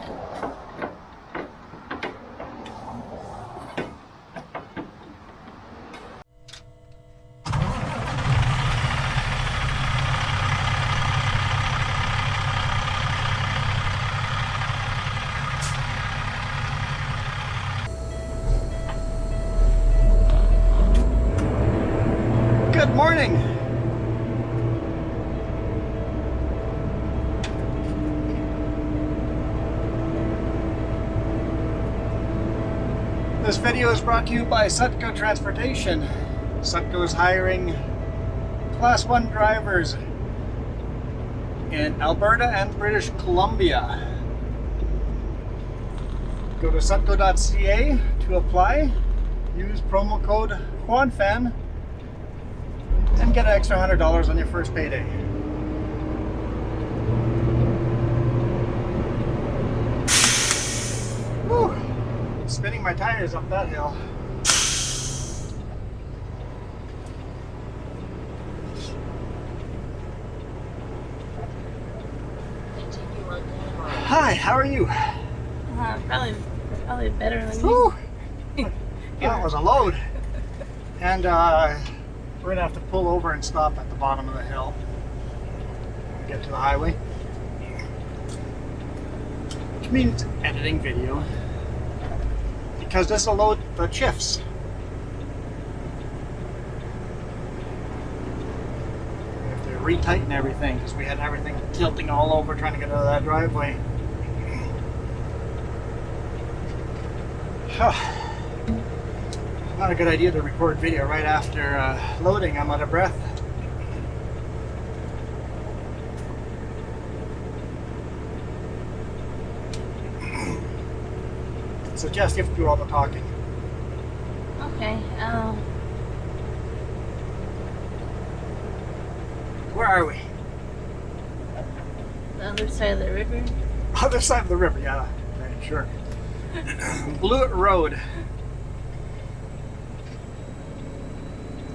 Good morning. This video is brought to you by Sutco Transportation. Sutco is hiring Class 1 drivers in Alberta and British Columbia. Go to sutco.ca to apply. Use promo code QUADFAN and get an extra $100 on your first payday. Whew. Spinning my tires up that hill. Hi, how are you? Probably better than you. That was a load. And we're gonna have to pull over and stop at the bottom of the hill. Get to the highway. Which means editing video. Because this will load the shifts. We have to retighten everything because we had everything tilting all over trying to get out of that driveway. Not a good idea to record video right after loading. I'm out of breath. So Jess, you have to do all the talking. Okay. Where are we? The other side of the river. Other side of the river, yeah. Okay, sure. Blewett Road.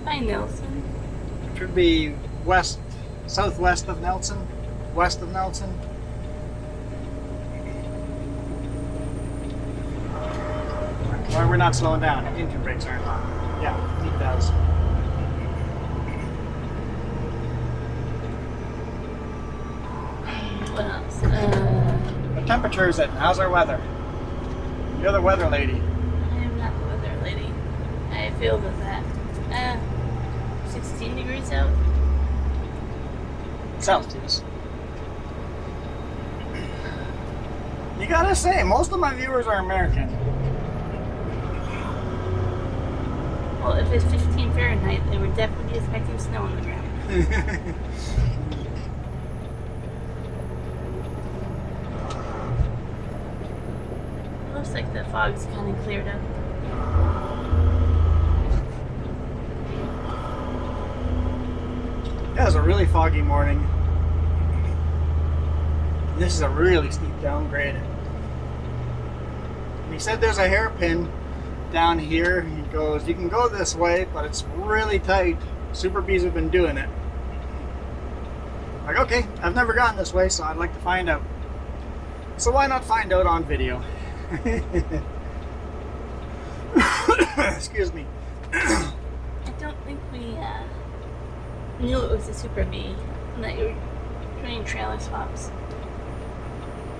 By Nelson. Should be west, southwest of Nelson, west of Nelson. Why we're not slowing down? Engine brakes aren't on. Yeah, he does. What else? The temperature is it? How's our weather? You're the weather lady. I am not the weather lady. I feel with that. 16 degrees out. Celsius. You gotta say, most of my viewers are American. Well, if it's 15 Fahrenheit, they would definitely be expecting snow on the ground. It looks like the fog's kind of cleared up. It was a really foggy morning. This is a really steep downgrade. And he said there's a hairpin down here. He goes, you can go this way, but it's really tight. Super Bees have been doing it. Like, okay, I've never gone this way, so I'd like to find out. So why not find out on video? Excuse me. I don't think we knew it was a Super Bee and that you were doing trailer swaps.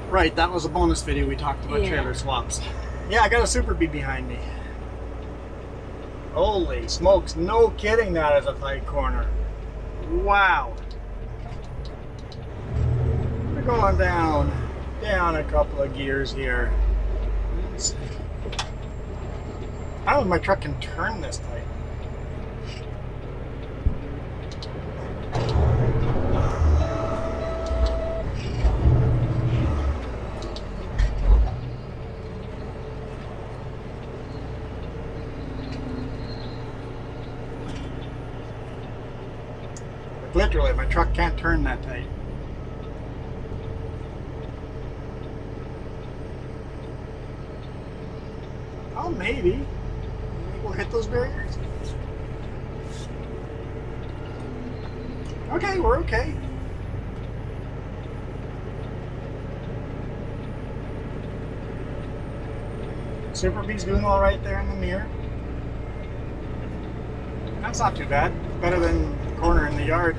Right, that was a bonus video we talked about trailer swaps. Yeah, I got a Super Bee behind me. Holy smokes, no kidding, that is a tight corner. Wow. We're going down a couple of gears here. I don't know if my truck can turn this tight. Literally, my truck can't turn that tight. Oh, maybe. We'll hit those barriers. Okay, we're okay. Super B's doing all right there in the mirror. That's not too bad. Better than the corner in the yard.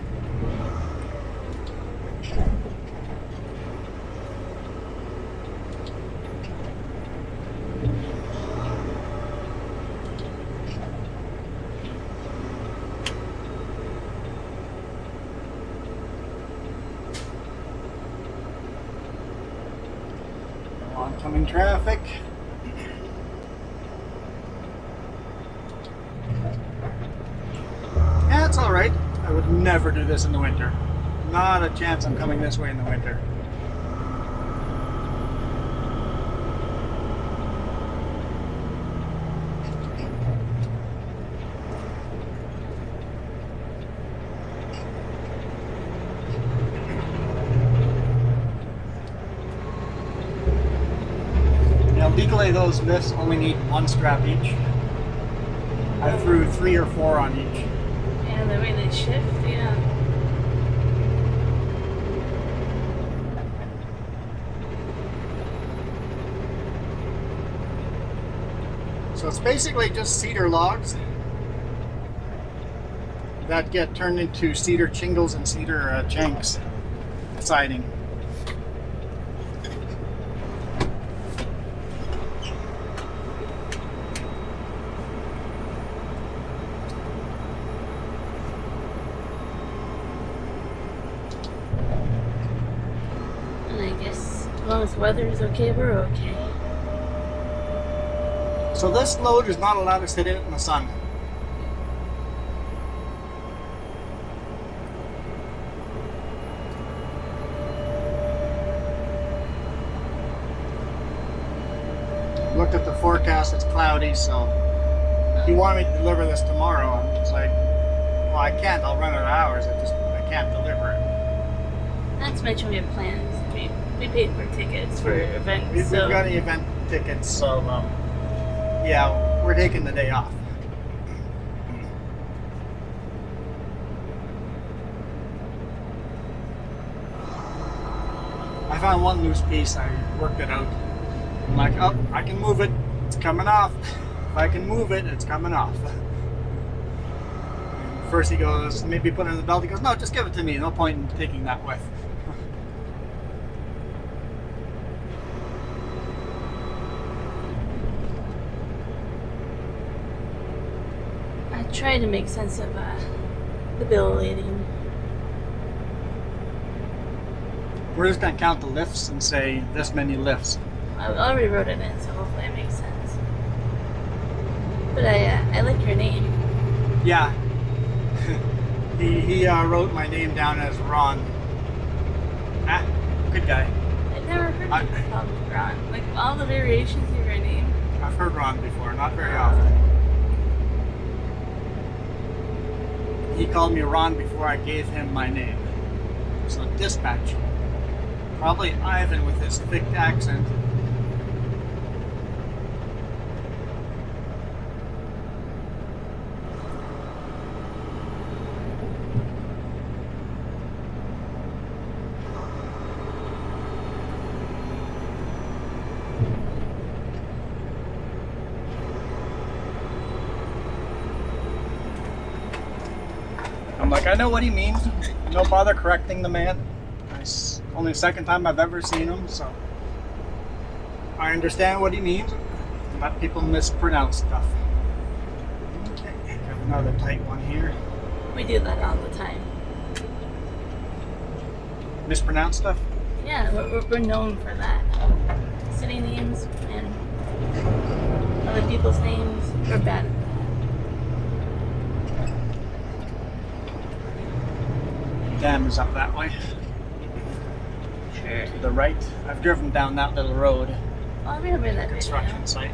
Oncoming traffic. Yeah, it's all right. I would never do this in the winter. Not a chance I'm coming this way in the winter. Legally, those lifts only need one strap each. I threw 3 or 4 on each. Yeah, the way they shift, yeah. So it's basically just cedar logs that get turned into cedar shingles and cedar shanks siding. As long as the weather is okay, we're okay. So this load is not allowed to sit in the sun. Looked at the forecast, it's cloudy, so he wanted me to deliver this tomorrow. And it's like, well, I can't, I'll run out of hours, I can't deliver it. Not to mention we have plans. We paid for tickets for events. We've got any event tickets, so yeah, we're taking the day off. I found one loose piece, I worked it out. I'm like, oh, I can move it, it's coming off. If I can move it, it's coming off. First he goes, maybe put it in the belt. He goes, no, just give it to me, no point in taking that with. I try to make sense of the bill lading. We're just gonna count the lifts and say this many lifts. I already wrote it in, so hopefully it makes sense. But I like your name. Yeah. he wrote my name down as Ron. Ah, good guy. I've never heard you called Ron. Like all the variations of your name. I've heard Ron before, not very often. He called me Ron before I gave him my name. So dispatch. Probably Ivan with his thick accent. I'm like, I know what he means. No bother correcting the man. It's only the second time I've ever seen him, so I understand what he means. Let people mispronounce stuff. Okay, got another tight one here. We do that all the time. Mispronounce stuff? Yeah, we're known for that. City names and other people's names, we're bad at that. Dam is up that way. Sure. To the right. I've driven down that little road. Oh, I remember that Construction video. site.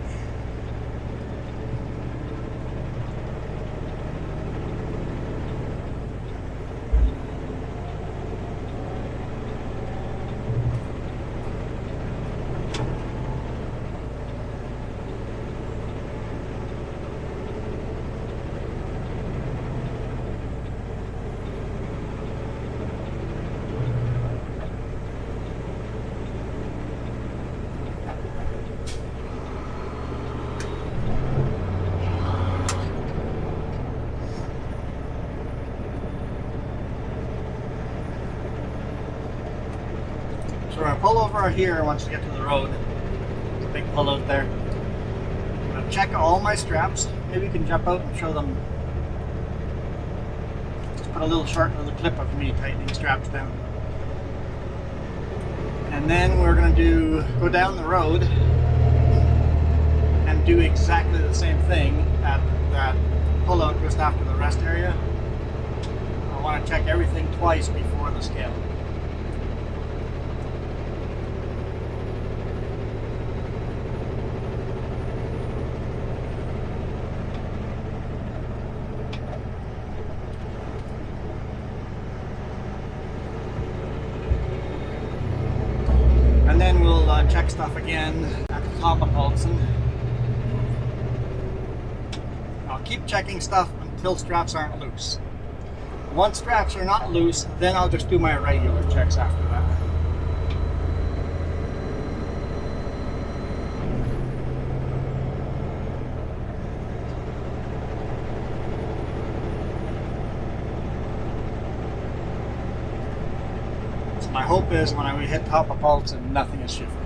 So we're going to pull over here once we get to the road. There's a big pull out there. I'm going to check all my straps. Maybe we can jump out and show them. Just put a little short little clip of me tightening straps down. And then we're going to go down the road and do exactly the same thing at that pull out just after the rest area. I want to check everything twice before the scale. And then we'll check stuff again at the top of Paulson. I'll keep checking stuff until straps aren't loose. Once straps are not loose, then I'll just do my regular checks after that. So my hope is when we hit top of Paulson, nothing is shifted.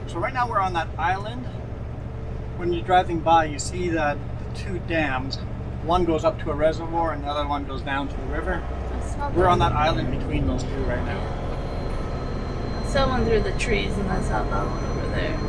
So right now we're on that island. When you're driving by, you see that the two dams. One goes up to a reservoir and the other one goes down to the river. We're on that island between those two right now. I saw one through the trees and I saw that one over there.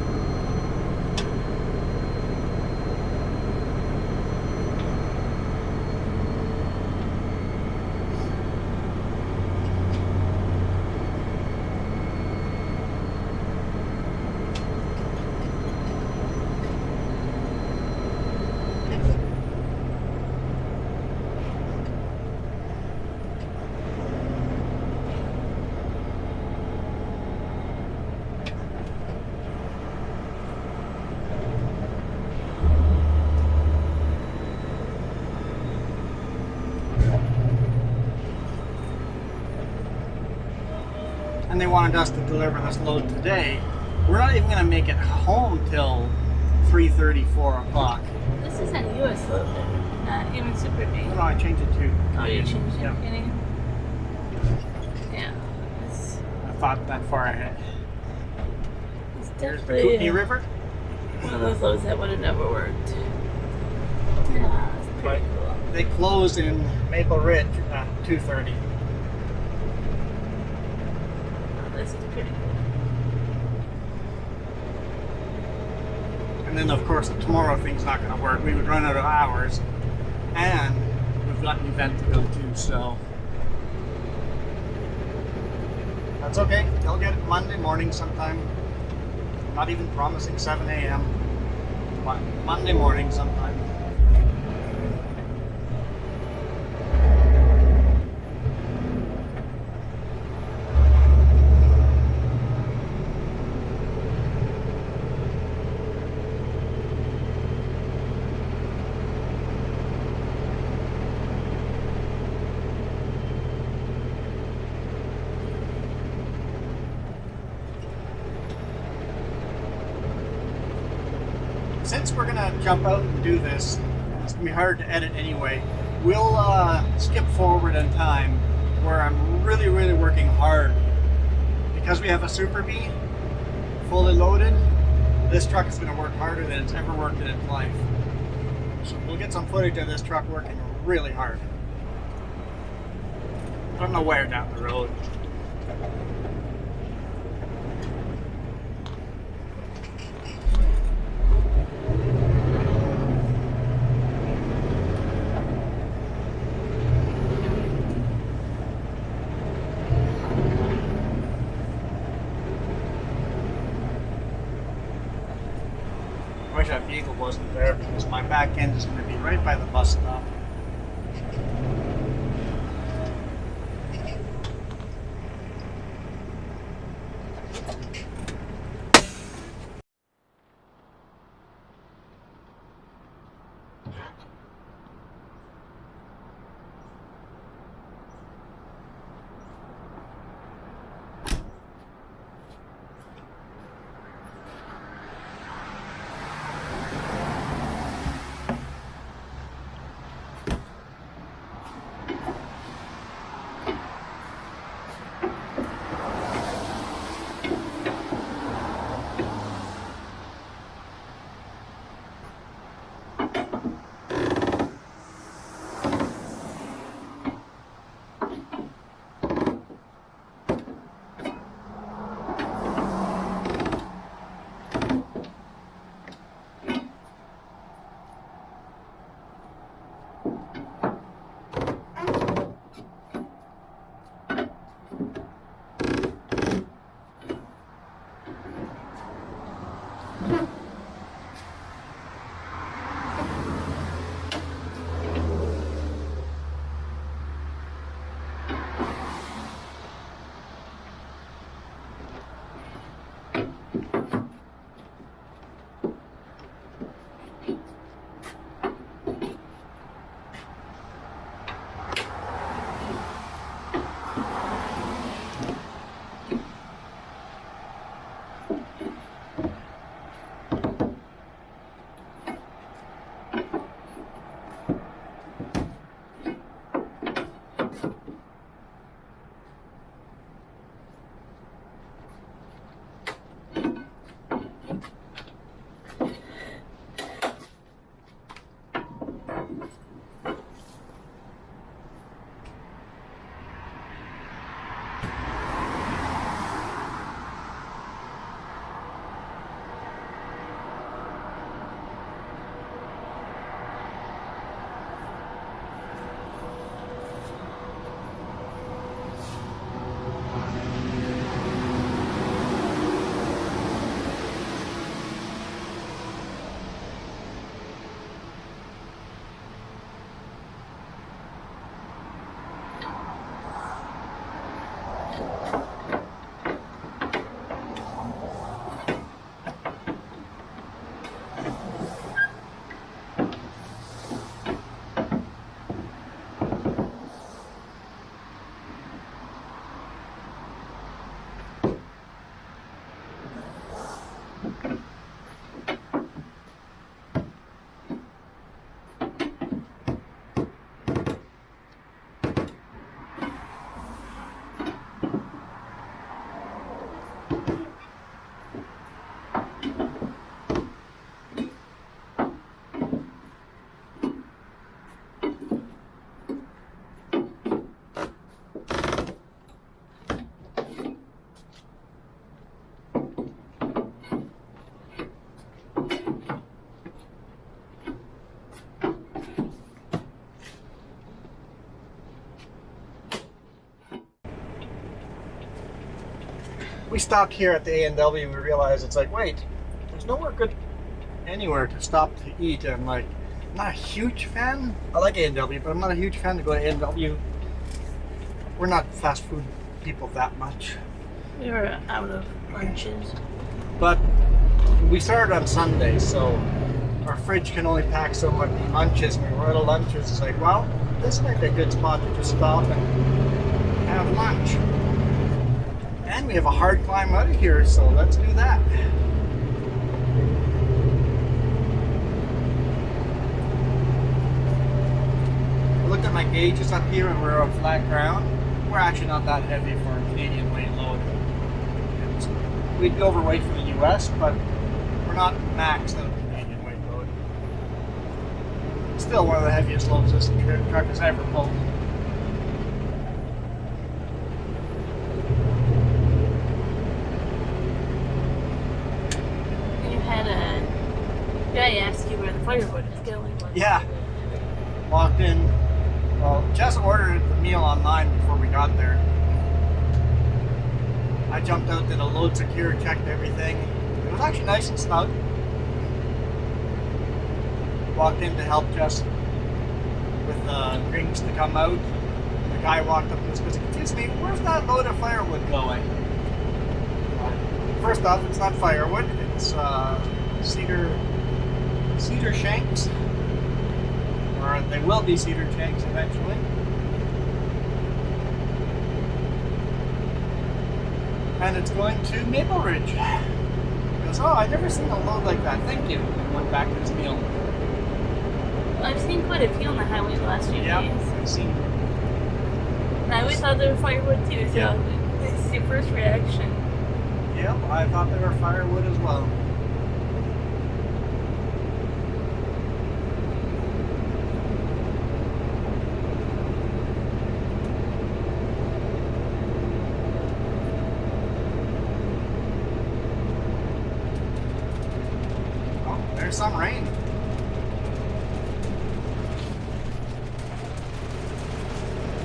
And they wanted us to deliver this load today. We're not even going to make it home till 3:30, 4 o'clock. This is a US load, not even Super B. No, I changed it too. Oh, you changed it? Yeah. Kidding? Yeah. It's I thought that far ahead. Here's the definitely Kootenai River. one of those loads that would have never worked. Yeah, it's pretty cool. They close in Maple Ridge at 2:30. This is pretty cool. And then of course the tomorrow thing's not going to work. We would run out of hours, and we've got an event to go to, so that's okay. They'll get it Monday morning sometime. I'm not even promising 7 a.m. but Monday morning sometime. Since we're gonna jump out and do this, it's gonna be hard to edit anyway. We'll skip forward in time where I'm really working hard. Because we have a Super B fully loaded, this truck is gonna work harder than it's ever worked in its life. So we'll get some footage of this truck working really hard. I don't know where down the road. I wish that vehicle wasn't there because my back end is going to be right by the bus stop. we stopped here at the A&W and we realized it's like, wait, there's nowhere good anywhere to stop to eat. And like, I'm not a huge fan. I like A&W, but I'm not a huge fan to go to A&W. We're not fast food people that much. We were out of lunches. But we started on Sunday, so our fridge can only pack so much lunches. And we were out of lunches. It's like, well, this might be a good spot to just stop and have lunch. And we have a hard climb out of here, so let's do that. I looked at my gauges up here and we're on flat ground. We're actually not that heavy for a Canadian weight load. We'd be overweight for the US, but we're not maxed out Canadian weight load. Still one of the heaviest loads this truck has ever pulled. I asked you where the firewood is going. Yeah. Walked in. Well, Jess ordered the meal online before we got there. I jumped out, did a load secure, checked everything. It was actually nice and snug. Walked in to help Jess with the drinks to come out. The guy walked up to us and goes, "Excuse me, where's that load of firewood going?" First off, it's not firewood. It's cedar shanks, or they will be cedar shanks eventually. And it's going to Maple Ridge. He goes, "Oh, I've never seen a load like that. Thank you." And went back to his meal. I've seen quite a few on the highway the last few days. I've seen. And I always thought they were firewood too, so Yeah. this is your first reaction. Yep, I thought they were firewood as well. There's some rain.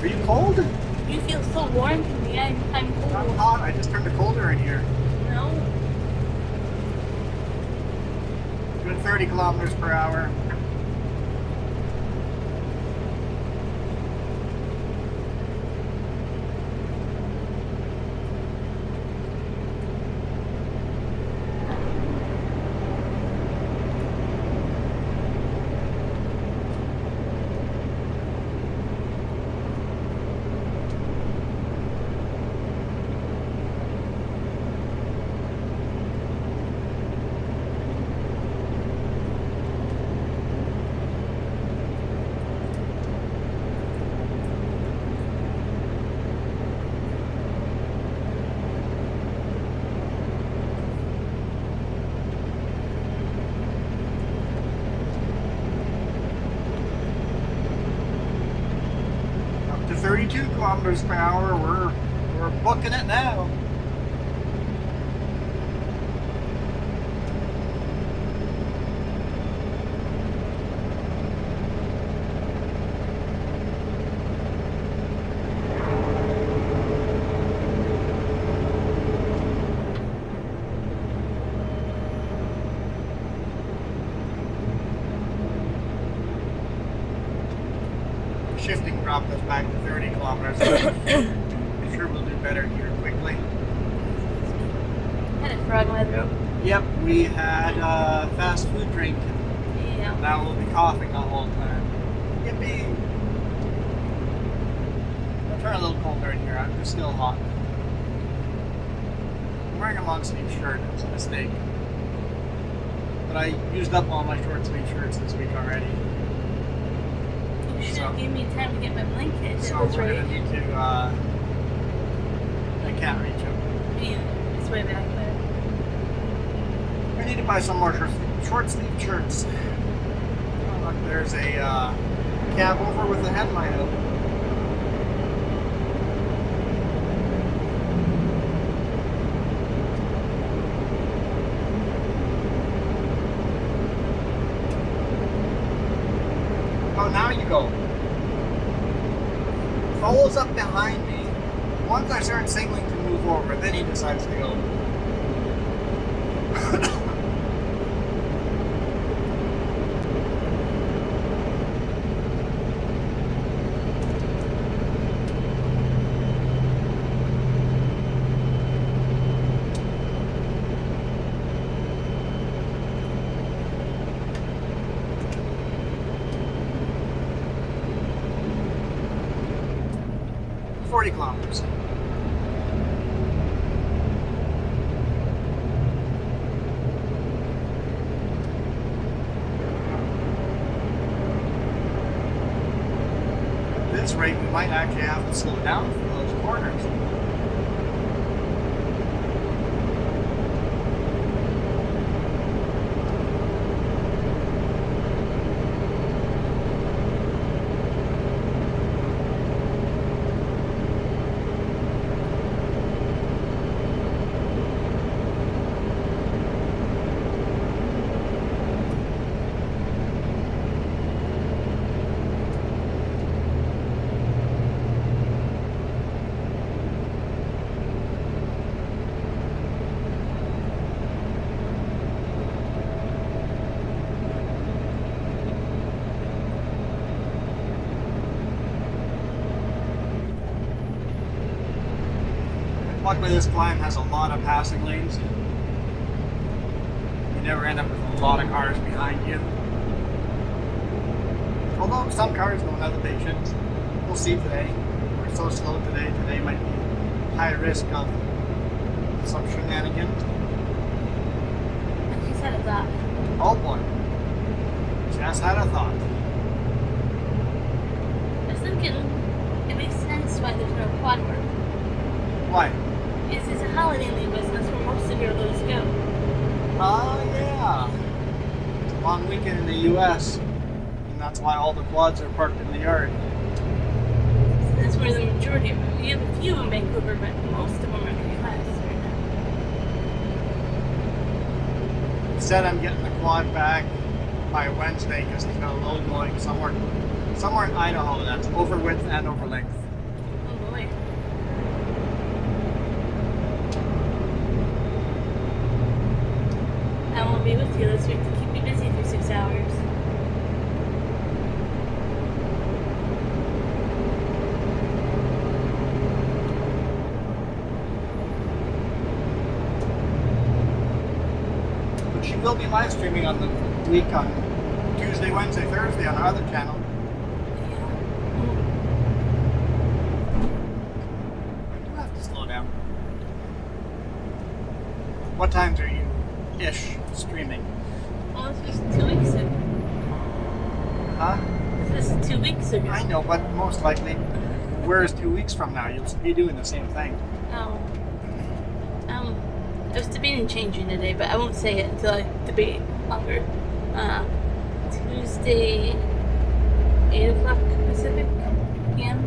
Are you cold? You feel so warm to me. I'm cold. I'm hot. I just turned it colder in here. No. Good 30 kilometers per hour. Up to 32 kilometers per hour. We're booking it now. Shifting dropped us back to 30 kilometers. I'm sure we'll do better here quickly. Had a frog in my throat. Yep, we had a fast food drink. Yeah. Now we'll be coughing the whole time. Yippee! I'll turn a little colder in here. I'm just still hot. I'm wearing a long sleeve shirt. It's a mistake. But I used up all my short sleeve shirts this week already. You should have given me time to get my blanket. So It was we're right. gonna need to. I can't reach him. Yeah, it's way back there. We need to buy some more short sleeve shirts. Oh, look, there's a cab over with the headlight out. Oh, now you go. Follows up behind me. Once I start signaling to move over, Vinny decides to go. Kilometers. At this rate, we might actually have to slow down for those corners. Luckily, this climb has a lot of passing lanes. You never end up with a lot of cars behind you. Although some cars don't have the patience. We'll see today. We're so slow today. Today might be high risk of some shenanigans. I just had a thought. Oh boy. Just had a thought. I was thinking it makes sense why there's no quad work. Why? It's a holiday leave business where most of your loads go. Oh yeah. It's a long weekend in the US. And that's why all the quads are parked in the yard. So that's where the majority of them. You have a few in Vancouver, but most of them are in the US right now. Said I'm getting the quad back by Wednesday because he's got a load going somewhere in Idaho that's over width and over length. Oh boy. I won't be with you this week to keep you busy for 6 hours. But she will be live streaming on the week on Tuesday, Wednesday, Thursday on our other channel. I do have to slow down. What times are you streaming? Well, this was 2 weeks ago. Huh? This is 2 weeks ago. I know, but most likely, whereas 2 weeks from now, you'll be doing the same thing. Oh. I was debating changing today, but I won't say it until I debate longer. Tuesday, 8 o'clock Pacific p.m.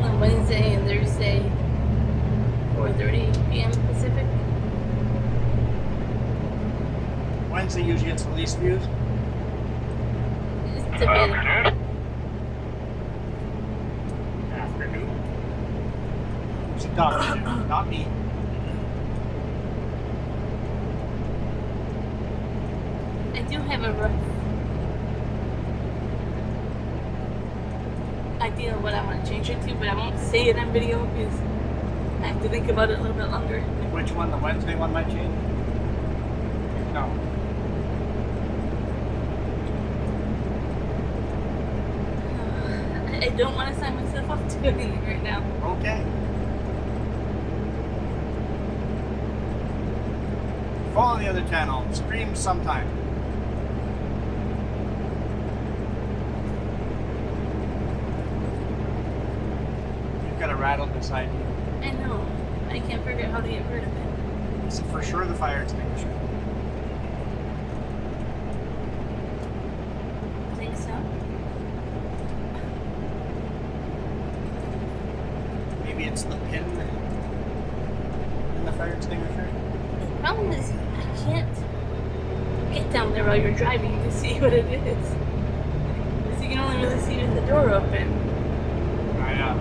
On Wednesday and Thursday, 4:30 p.m. Pacific. Wednesday usually gets the least views. It's debatable. Afternoon. Who's he talking to? Not me. I do have a rough idea of what I want to change it to, but I won't say it on video because I have to think about it a little bit longer. Which one? The Wednesday one might change? No. I don't want to sign myself up to anything right now. Okay. Follow the other channel. Stream sometime. You've got a rattle beside you. I know. I can't figure out how to get rid of it. It's for sure the fire extinguisher. I think so. Maybe it's the pin in the fire extinguisher. The problem is I can't get down there while you're driving to see what it is. Because you can only really see with the door open. I know.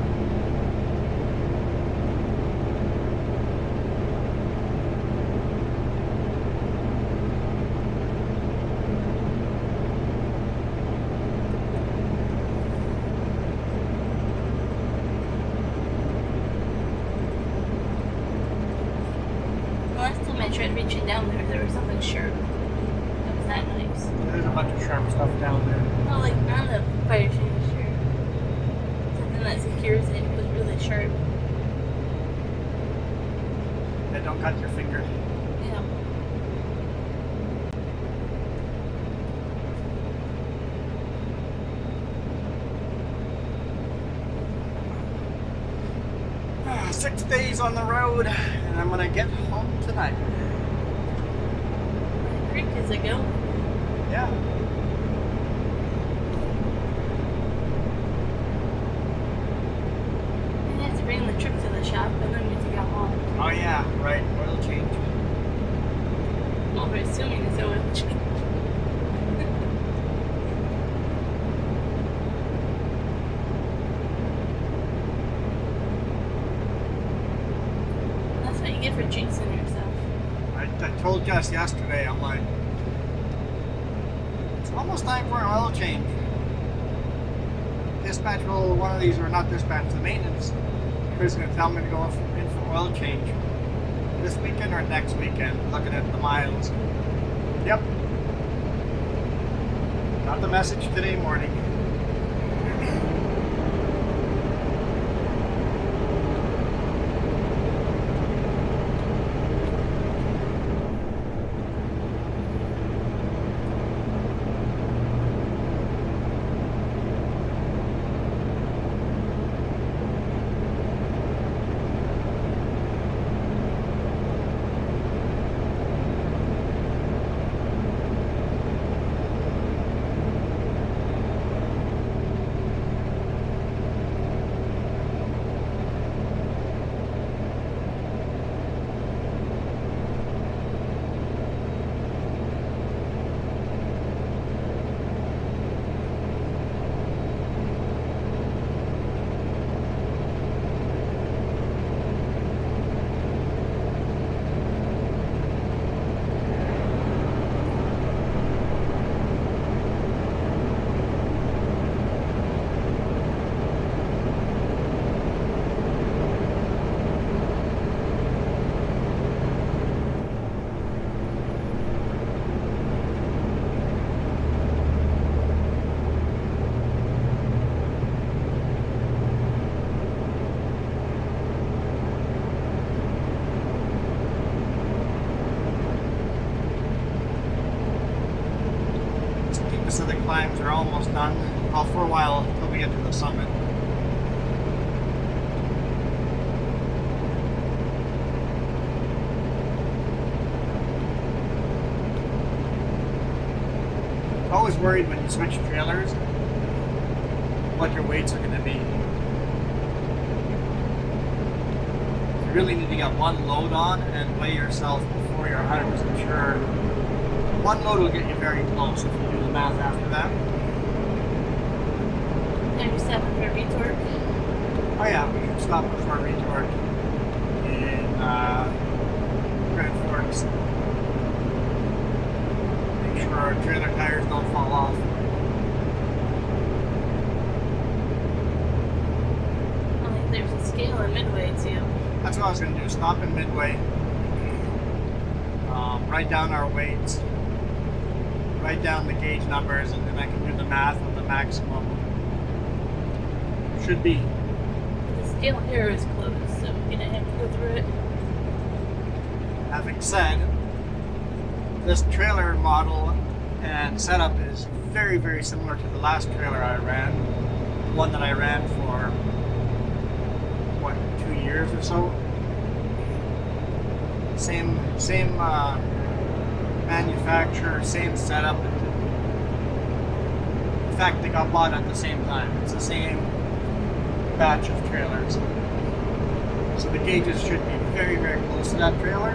I tried reaching down there was something sharp. That was that nice. There's a bunch of sharp stuff down there. No, like on the fire extinguisher. Something that secures it was really sharp. Yeah, don't cut your finger. Yeah. Ah, 6 days on the road, and I'm gonna get home tonight. The creek is a go. Yeah. We have to bring the truck to the shop and then we have to go home. Oh yeah, right. Oil change. Well, we're assuming it's oil change. That's what you get for jinxing yourself. I told Jess yesterday, I'm like, it's almost time for an oil change. Dispatch will, one of these, or not dispatch, the maintenance is going to tell me to go in for oil change this weekend or next weekend, looking at the miles. Yep. Got the message today morning. So the climbs are almost done. Well, for a while till we get to the summit. Always worried when you switch trailers what your weights are going to be. You really need to get one load on and weigh yourself before you're 100% sure. One load will get you very close if you do the math after that. 97 for retort. Oh yeah, we should stop before retort in Grand Forks. Make sure our trailer tires don't fall off. I think there's a scale in Midway too. That's what I was going to do, stop in Midway, write down our weights, write down the gauge numbers, and then I can do the math of the maximum. Should be. The scale here is closed, so we're gonna have to go through it. Having said, this trailer model and setup is very, very similar to the last trailer I ran. The one that I ran for, what, 2 years or so? Same manufacturer, same setup. In fact, they got bought at the same time. It's the same batch of trailers. So the gauges should be very, very close to that trailer.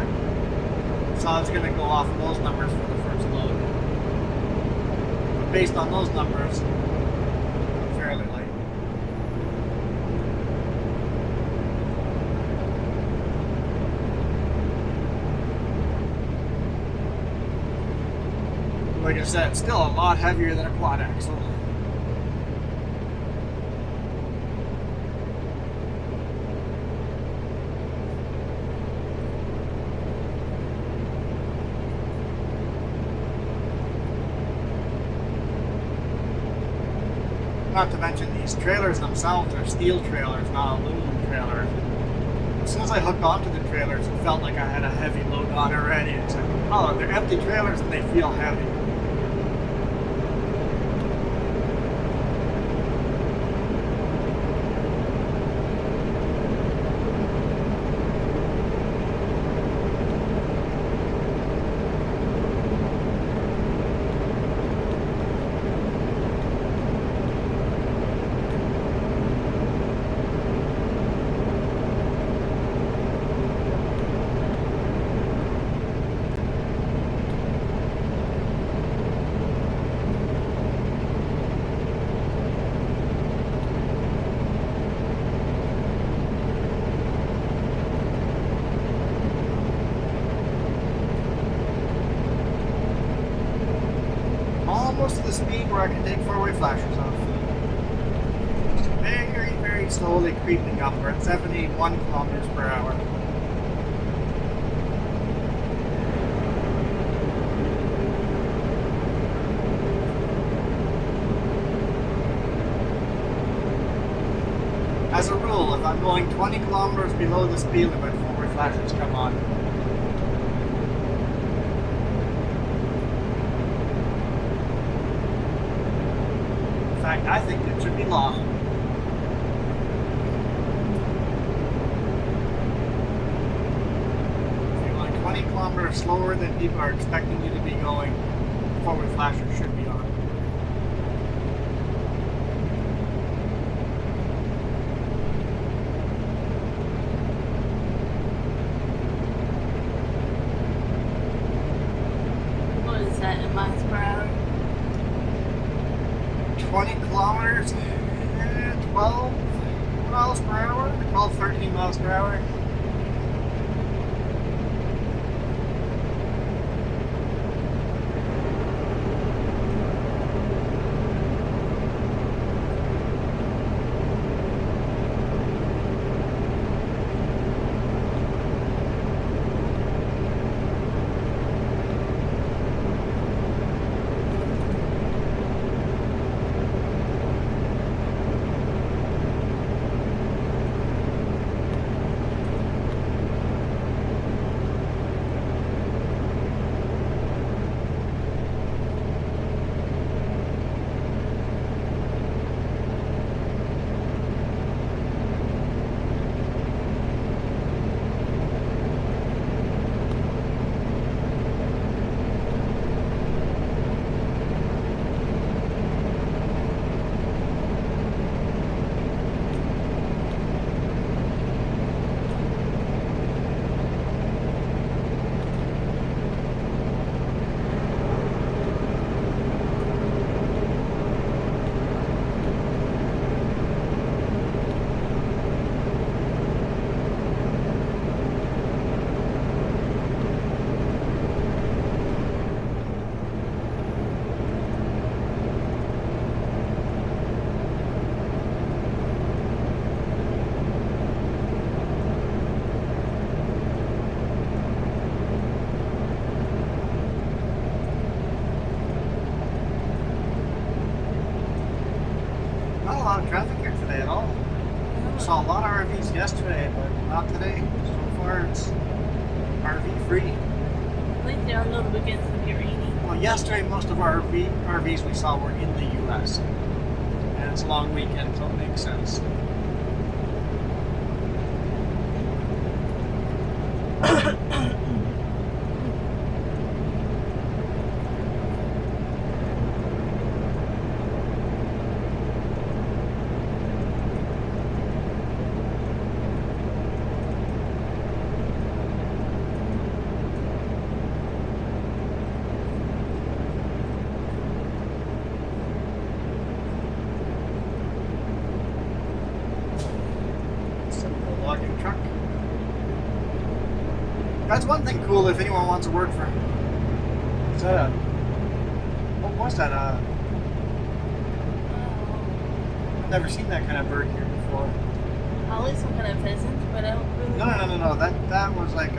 So I was going to go off of those numbers for the first load. But based on those numbers, fairly light. Like I said, it's still a lot heavier than a quad axle. Not to mention these trailers themselves are steel trailers, not aluminum trailers. As soon as I hooked onto the trailers, it felt like I had a heavy load on already. It's like, oh, they're empty trailers and they feel heavy. Almost to the speed where I can take four-way flashers off. Very, very slowly creeping upward, 71 kilometers per hour. As a rule, if I'm going 20 kilometers below the speed limit, four-way flashers come on. In fact, I think it should be law. If you're going 20 kilometers slower than people are expecting you to be going, forward flasher should be on. What is that in miles per hour? 20 kilometers, 12 miles per hour, 12, 13 miles per hour. Not a lot of traffic here today at all. Saw a lot of RVs yesterday, but not today. So far, it's RV free. At least they're a little begins to be rainy. Well, yesterday most of our RVs we saw were in the U.S. and it's a long weekend, so it makes sense. Logging truck. That's one thing cool if anyone wants to work for. Is that a? What was that? I've never seen that kind of bird here before. Probably some kind of pheasant, but I don't really. No. That was like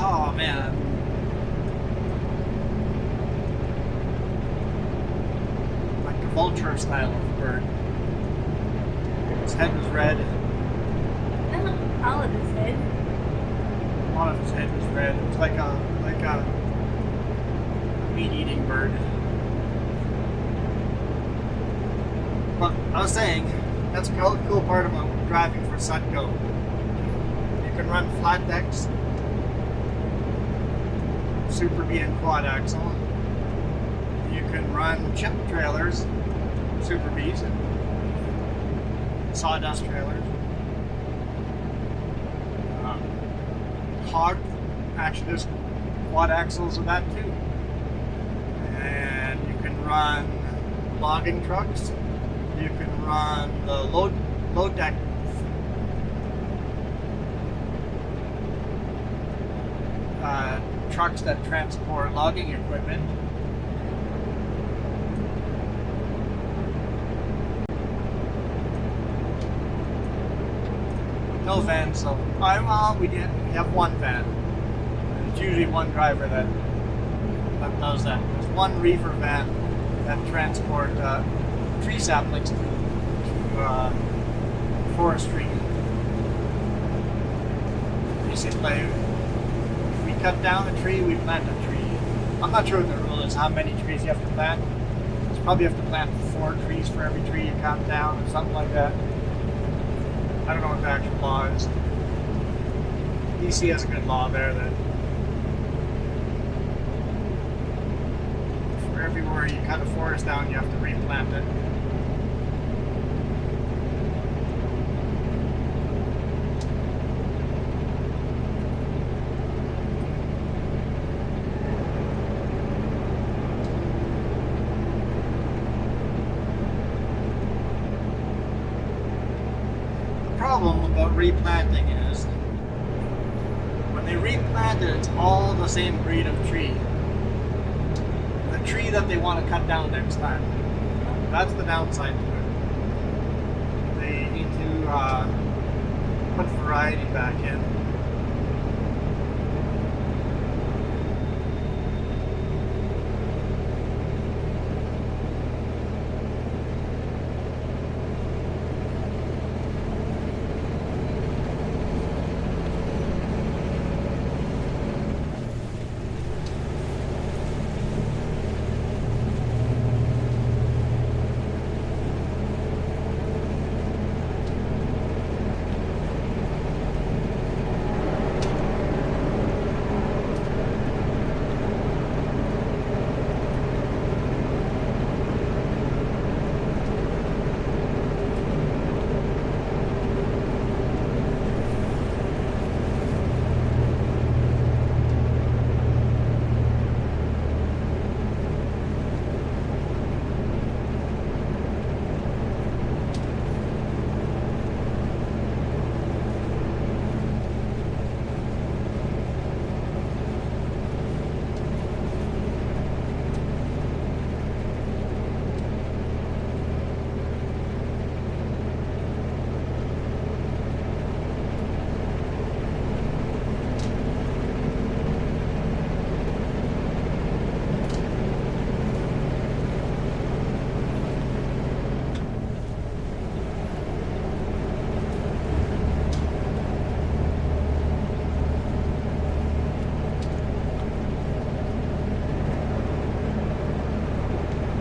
oh man, vulture style of bird. His head was red. Not all of his head. A lot of his head was red. It was like a meat-eating bird. But I was saying, that's a cool part about driving for Sutco. You can run flat decks, Super B and quad axle. You can run chip trailers, Super Bs, and sawdust trailers. Hog, actually there's quad axles of that too. And you can run logging trucks. You can run the load deck trucks that transport logging equipment. No vans, so we have one van. It's usually one driver that does that. There's one reefer van that transport tree saplings to forestry. Basically, if we cut down a tree, we plant a tree. I'm not sure what the rule is, how many trees you have to plant. You probably have to plant 4 trees for every tree you cut down, or something like that. I don't know what the actual law is. DC has a good law there that for everywhere you cut a forest down, you have to replant it. The problem about replanting is when they replant it, it's all the same breed of tree. The tree that they want to cut down next time. That's the downside to it. They need to put variety back in.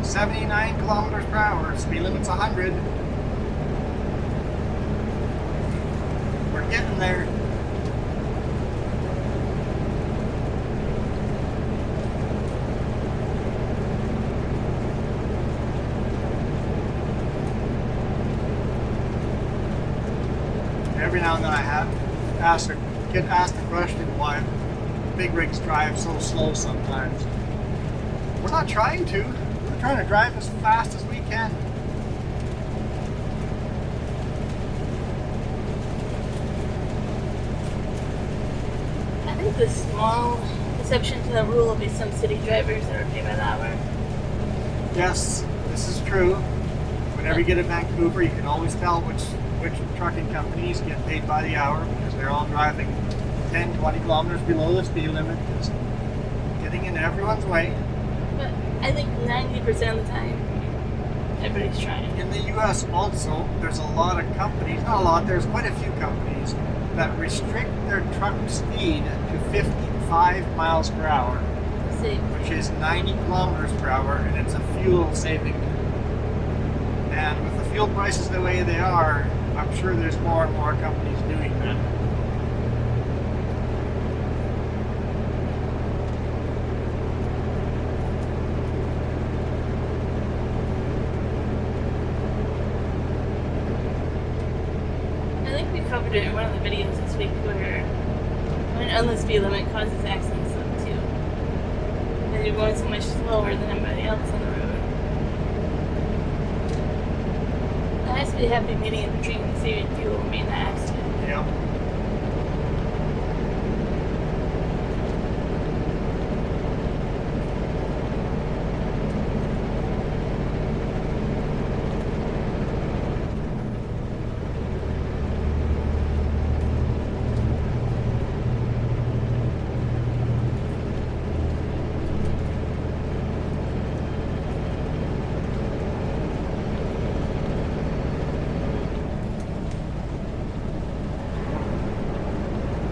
.79 kilometers per hour. Speed limit's 100. We're getting there. Every now and then I get asked the question why big rigs drive so slow sometimes. We're not trying to. We're trying to drive as fast as we can. I think the small exception to the rule will be some city drivers that are paid by the hour. Yes, this is true. Whenever you get to Vancouver, you can always tell which trucking companies get paid by the hour because they're all driving 10, 20 kilometers below the speed limit, just getting in everyone's way. But I think 90% of the time, everybody's trying. In the U.S. also, there's a lot of companies, not a lot, there's quite a few companies that restrict their truck speed to 55 miles per hour, See, which is 90 kilometers per hour, and it's a fuel saving. And with the fuel prices the way they are, I'm sure there's more and more companies doing that. I think we covered it in one of the videos this week where an endless speed limit causes accidents though too. Because you're going so much slower than everybody else on the road. There has to be a happy medium between saving fuel and being an accident. Yeah.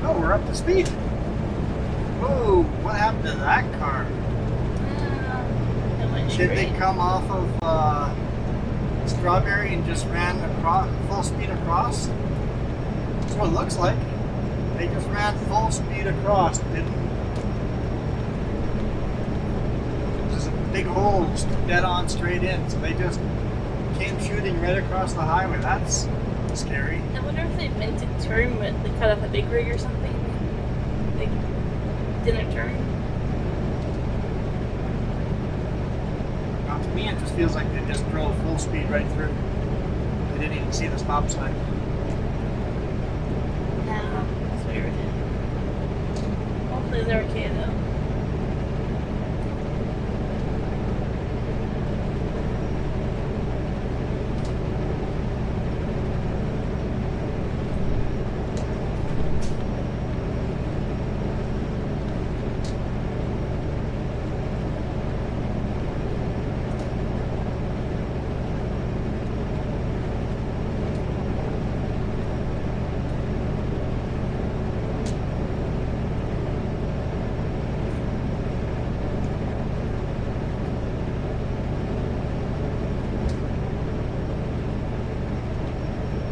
Oh, we're up to speed. Whoa, what happened to that car? It went Did they straight. come off of Strawberry and just ran across, full speed across? That's what it looks like. They just ran full speed across, didn't. There's a big hole dead on straight in, so they just came shooting right across the highway. That's scary. I wonder if they meant to turn, but they cut off a big rig or something. They didn't turn. To me, it just feels like they just drove full speed right through. They didn't even see the stop sign. No, that's weird. Hopefully they're okay though.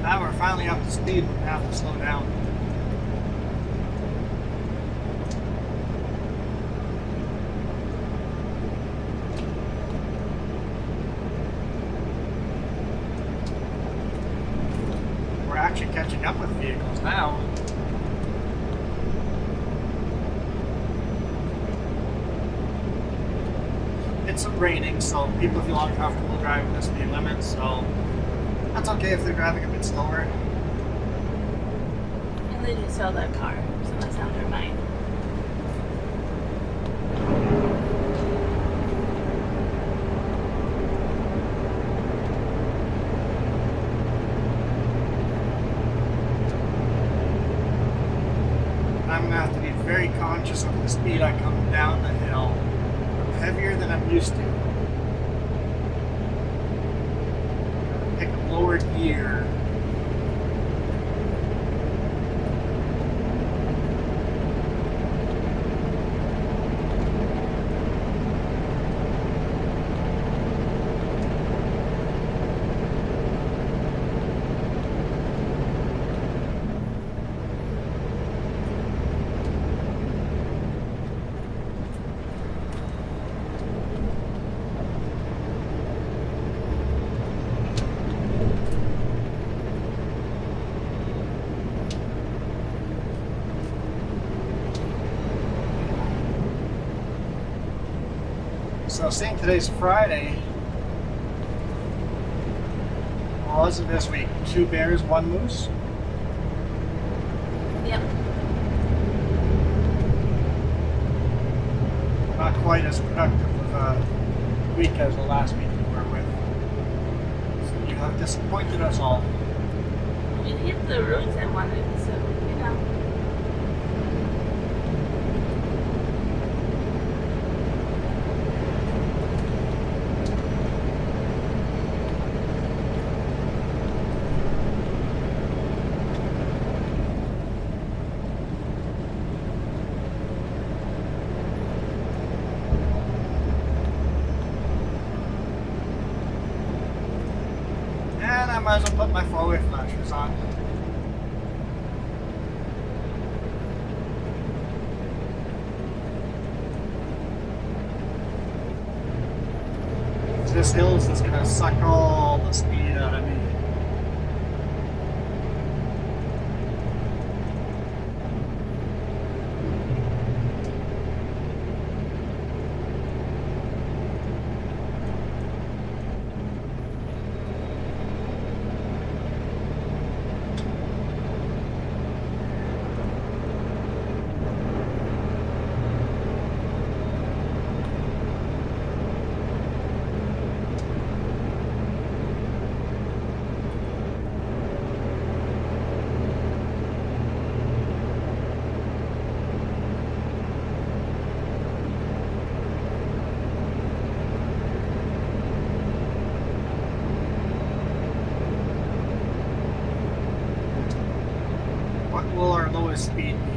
Now we're finally up to speed. We have to slow down. We're actually catching up with vehicles now. It's raining, so people feel uncomfortable driving the speed limit, so that's okay if they're driving a bit slower. And they didn't sell that car, so that's on their mind. I'm gonna have to be very conscious of the speed I come down the hill. I'm heavier than I'm used to. Pick a lower gear. So seeing today's Friday, what was it this week? 2 bears, 1 moose? Yep. Not quite as productive of a week as the last week we were with. So you have disappointed us all. We hit the roads I wanted, so, you know. might as well put my four-way flashers on. This hill is just gonna suck all the speed out of me. What will our lowest speed be?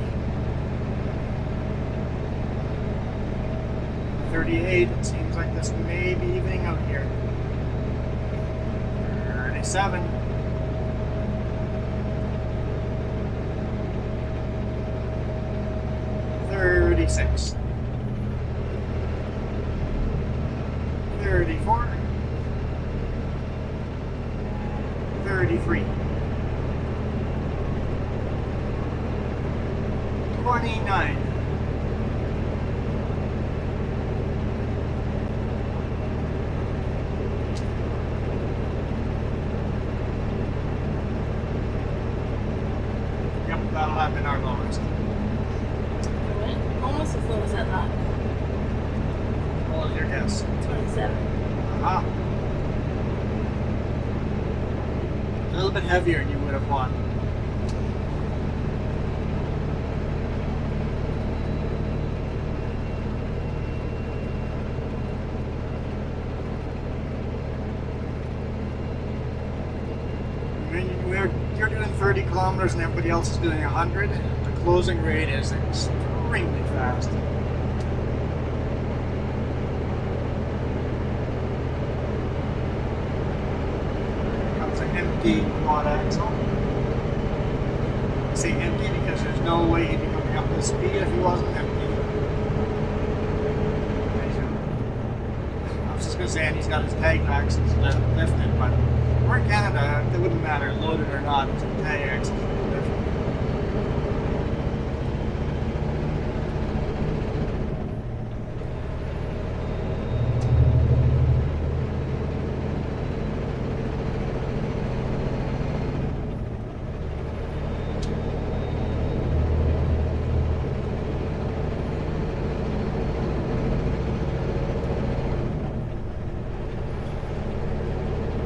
38. It seems like this may be evening out here. 37. 36. 34. 33. 29. 'Yep, that'll have been our lowest. Almost as low as that lock. What was your guess? 27. Aha. A little bit heavier and you would have won. You're doing 30 kilometers and everybody else is doing 100. The closing rate is extremely fast. Comes an empty quad axle. I say empty because there's no way he'd be coming up this speed if he wasn't empty. I was just going to say, and he's got his tag axles lifted, but we're in Canada, it wouldn't matter, loaded or not, it's a tag axle.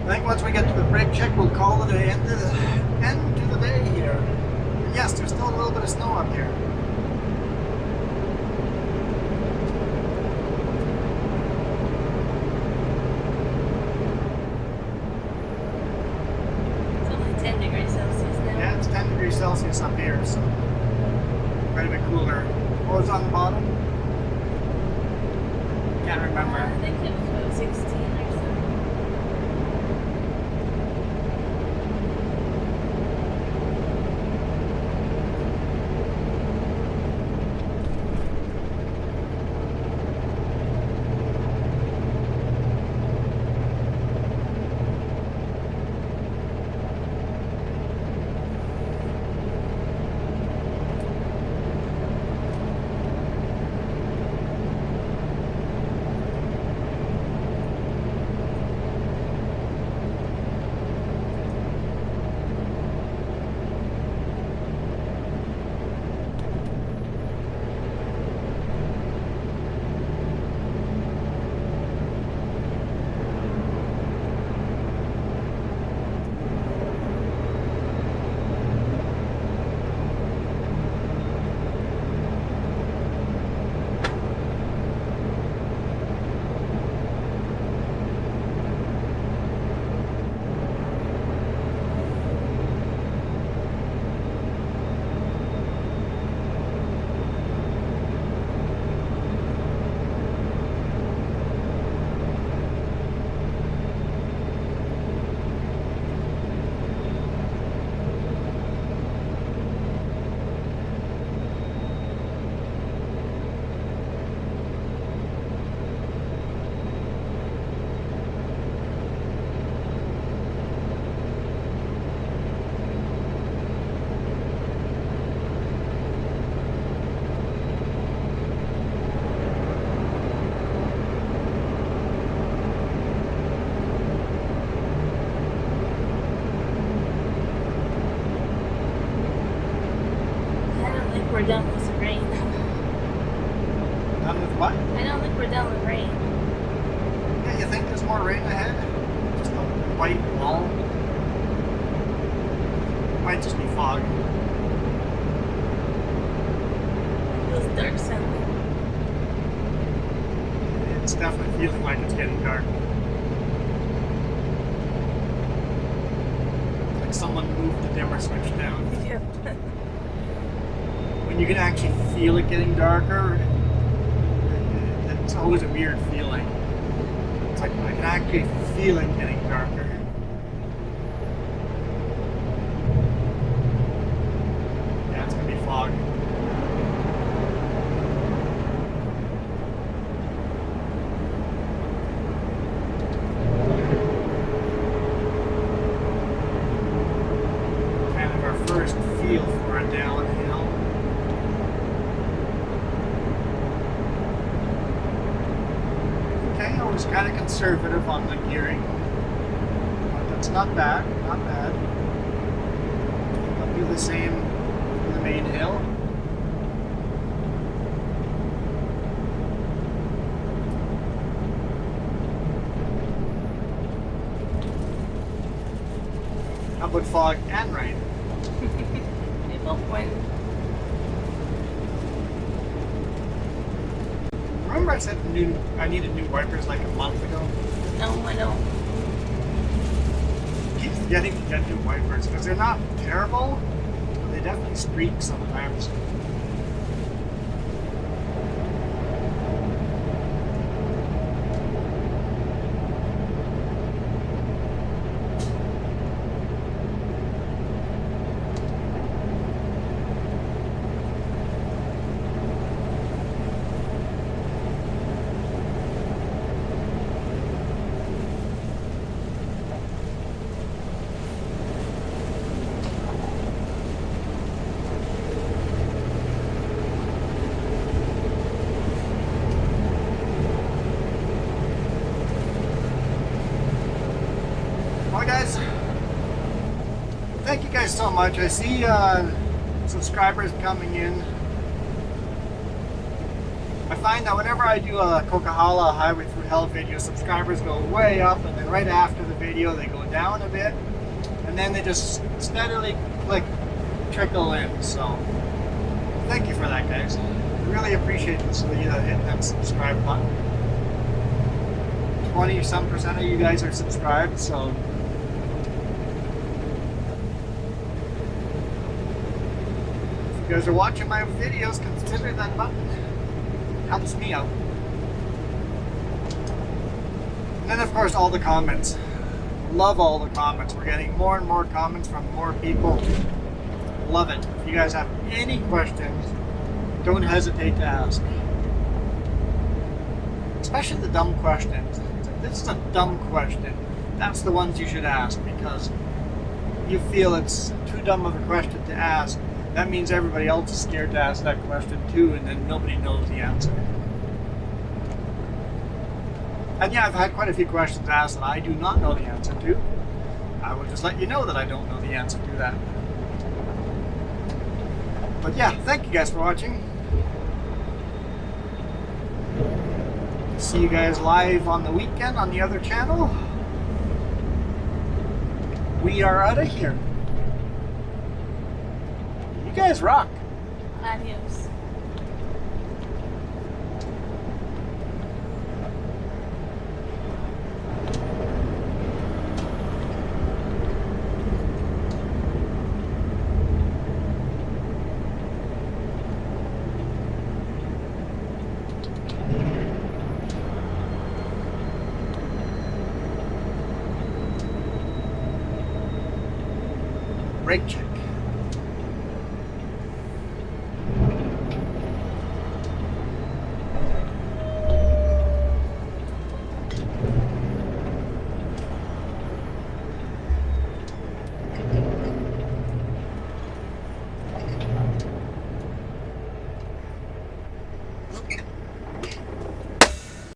I think once we get to the brake check, we'll call it an end to the day here. And yes, there's still a little bit of snow up here. It's only 10 degrees Celsius now. Yeah, it's 10 degrees Celsius up here, so quite a bit cooler. What was on the bottom? Can't remember. I think it was about 16 or something. we're done with the rain. Done with what? I don't think we're done with rain. Yeah, you think there's more rain ahead? Just a white wall? Might just be fog. It feels dark sounding. It's definitely feeling like it's getting dark. Like someone moved the dimmer switch down. Yeah. When you can actually feel it getting darker, it's always a weird feeling. It's like I can actually feel it getting darker. Yeah, it's gonna be fog. Kind of our first feel for a downhill. Okay, I was kind of conservative on the gearing, but that's not bad, not bad. I'll do the same for the main hill. How about fog and rain? They both win. Remember I said I needed new wipers like a month ago? No, I don't. I keep forgetting to get new wipers because they're not terrible, but they definitely streak sometimes. Well, guys, thank you guys so much. I see subscribers coming in. I find that whenever I do a Coquihalla Highway Through Hell video, subscribers go way up, and then right after the video they go down a bit, and then they just steadily trickle in. So thank you for that, guys. I really appreciate this. Hitting that subscribe button. 20% of you guys are subscribed, so if you guys are watching my videos, consider that button. Helps me out. And then of course all the comments. Love all the comments. We're getting more and more comments from more people. Love it. If you guys have any questions, don't hesitate to ask. Especially the dumb questions. This is a dumb question. That's the ones you should ask, because you feel it's too dumb of a question to ask. That means everybody else is scared to ask that question too, and then nobody knows the answer. And yeah, I've had quite a few questions asked that I do not know the answer to. I will just let you know that I don't know the answer to that. But yeah, thank you guys for watching. See you guys live on the weekend on the other channel. We are out of here. You guys rock. Adios. Brake check.